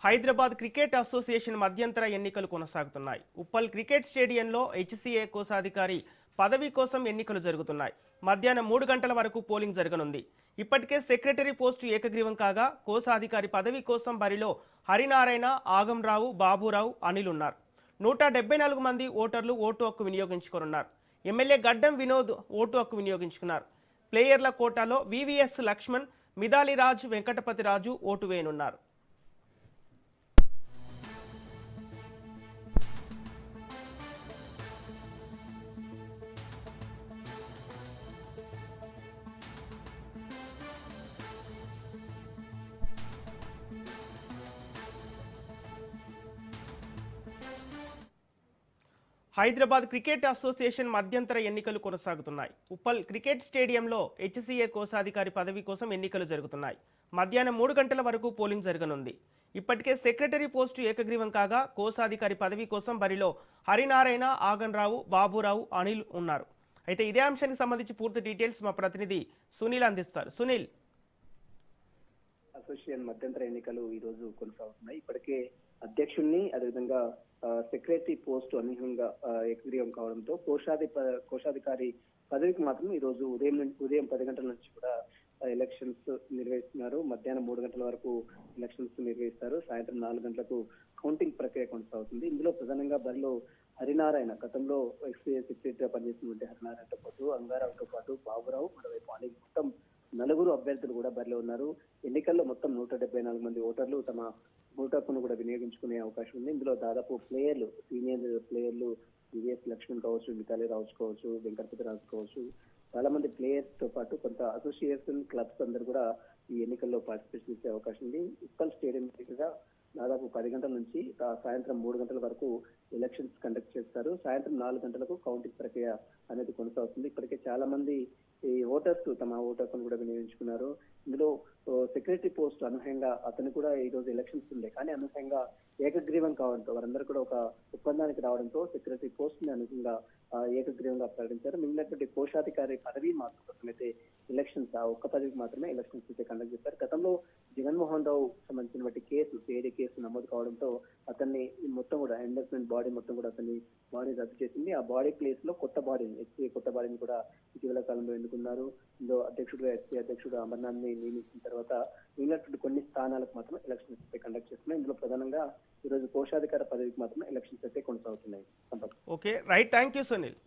Hyderabad cricket association మధ్యంతర ఎన్నికలు కొనసాగుతున్నాయి. ఉప్పల్ క్రికెట్ స్టేడియంలో హెచ్సీఏ కోశాధికారి పదవి కోసం ఎన్నికలు జరుగుతున్నాయి. మధ్యాహ్నం 3 గంటల వరకు పోలింగ్ జరగనుంది. ఇప్పటికే సెక్రటరీ పోస్టు ఏకగ్రీవం కాగా కోశాధికారి పదవి కోసం బరిలో హరినారాయణ, ఆగంరావు, బాబురావు, అనిల్ ఉన్నారు. 174 మంది ఓటర్లు ఓటు హక్కు వినియోగించుకోనున్నారు. ఎమ్మెల్యే గడ్డం వినోద్ ఓటు హక్కు వినియోగించుకున్నారు. ప్లేయర్ల కోటాలో వివిఎస్ లక్ష్మణ్, మిథాలీరాజ్, వెంకటపతిరాజు ఓటు వేయనున్నారు. హైదరాబాద్ క్రికెట్ అసోసియేషన్ మధ్యంతర ఎన్నికలు కొనసాగుతున్నాయి. ఉప్పల్ క్రికెట్ స్టేడియంలో హెచ్సీఏ కోశాధికారి పదవి కోసం ఎన్నికలు జరుగుతున్నాయి. మధ్యాహ్నం 3 గంటల వరకు పోలింగ్ జరగనుంది. ఇప్పటికే సెక్రటరీ పోస్టు ఏకగ్రీవం కాగా కోశాధికారి పదవి కోసం బరిలో హరినారాయణ, ఆగంరావు, బాబురావు, అనిల్ ఉన్నారు. అయితే ఇదే అంశానికి సంబంధించి పూర్తి డీటెయిల్స్ మా ప్రతినిధి సునీల్ అందిస్తారు. సునీల్, అసోసియేషన్ మధ్యంతర ఎన్నికలు ఈ రోజు కొనసాగుతున్నాయి. ఇప్పటికే అధ్యక్షుడిని అదేవిధంగా సెక్రటరీ పోస్టు అనూహ్యంగా ఏకగ్రీవం కావడంతో కోశాధికారి పదవికి మాత్రం ఈ రోజు ఉదయం 10 గంటల నుంచి కూడా ఎలక్షన్స్ నిర్వహిస్తున్నారు. మధ్యాహ్నం 3 గంటల వరకు ఎలక్షన్స్ నిర్వహిస్తారు. సాయంత్రం 4 గంటలకు కౌంటింగ్ ప్రక్రియ కొనసాగుతుంది. ఇందులో ప్రధానంగా బరిలో హరినారాయణ, గతంలో ఎక్స్పీఏ సెక్రటరీగా పనిచేసినటువంటి హరినారాయణతో పాటు అంగారావుతో పాటు బాబురావు, మరోవైపు అనిల్, మొత్తం 4 అభ్యర్థులు కూడా బరిలో ఉన్నారు. ఎన్నికల్లో మొత్తం 174 మంది ఓటర్లు తమ ఓటు హక్కును కూడా వినియోగించుకునే అవకాశం ఉంది. ఇందులో దాదాపు ప్లేయర్లు, సీనియర్ ప్లేయర్లు వివిఎస్ లక్ష్మణ్ కావచ్చు, మిథాలీరాజ్ కావచ్చు, వెంకటపతిరాజు కావచ్చు, చాలా మంది ప్లేయర్స్ తో పాటు కొంత అసోసియేషన్ క్లబ్స్ అందరూ కూడా ఈ ఎన్నికల్లో పార్టిసిపేట్ చేసే అవకాశం ఉంది. ఉప్పల్ స్టేడియం దగ్గర దాదాపు 10 గంటల నుంచి సాయంత్రం 3 గంటల వరకు ఎలక్షన్స్ కండక్ట్ చేస్తారు. సాయంత్రం 4 గంటలకు కౌంటింగ్ ప్రక్రియ అనేది కొనసాగుతుంది. ఇప్పటికే చాలా మంది ఈ ఓటర్స్ తమ ఓటు హక్కును కూడా వినియోగించుకున్నారు. ఇందులో సెక్రటరీ పోస్ట్ అనూహ్యంగా అతను కూడా ఈ రోజు ఎలక్షన్స్ ఉండే, కానీ అనూహ్యంగా ఏకగ్రీవం కావడంతో వారందరూ కూడా ఒక ఒప్పందానికి రావడంతో సెక్రటరీ పోస్ట్ ని అనూహ్యంగా ఏకగ్రీవంగా ప్రకటించారు. మిగిలినటువంటి కోశాధికారి పదవి మాత్రం అయితే ఎలక్షన్స్ ఆ ఒక్క పదవికి మాత్రమే ఎలక్షన్స్ అయితే కండక్ట్ చేశారు. గతంలో జగన్మోహన్ రావు సంబంధించినటువంటి పేరు కేసు నమోదు కావడంతో అతన్ని మొత్తం కూడా ఎండోర్స్మెంట్ బాడీ మొత్తం కూడా అతన్ని బాడీ రద్దు చేసింది. ఆ బాడీ ప్లేస్ లో కొత్త బాడీని కూడా ఇటీవల కాలంలో ఎన్నుకున్నారు. ఇందులో అధ్యక్షుడుగా ఎస్పీ అధ్యక్షుడు అమర్నాథ్ ని నియమించిన తర్వాత మిగిలినటువంటి కొన్ని స్థానాలకు మాత్రం ఎలక్షన్స్ అయితే కండక్ట్ చేస్తున్నాయి. ఇందులో ప్రధానంగా ఈ రోజు కోశాధికార పదవికి మాత్రం ఎలక్షన్స్ అయితే కొనసాగుతున్నాయి. Okay, right, thank you Sunil.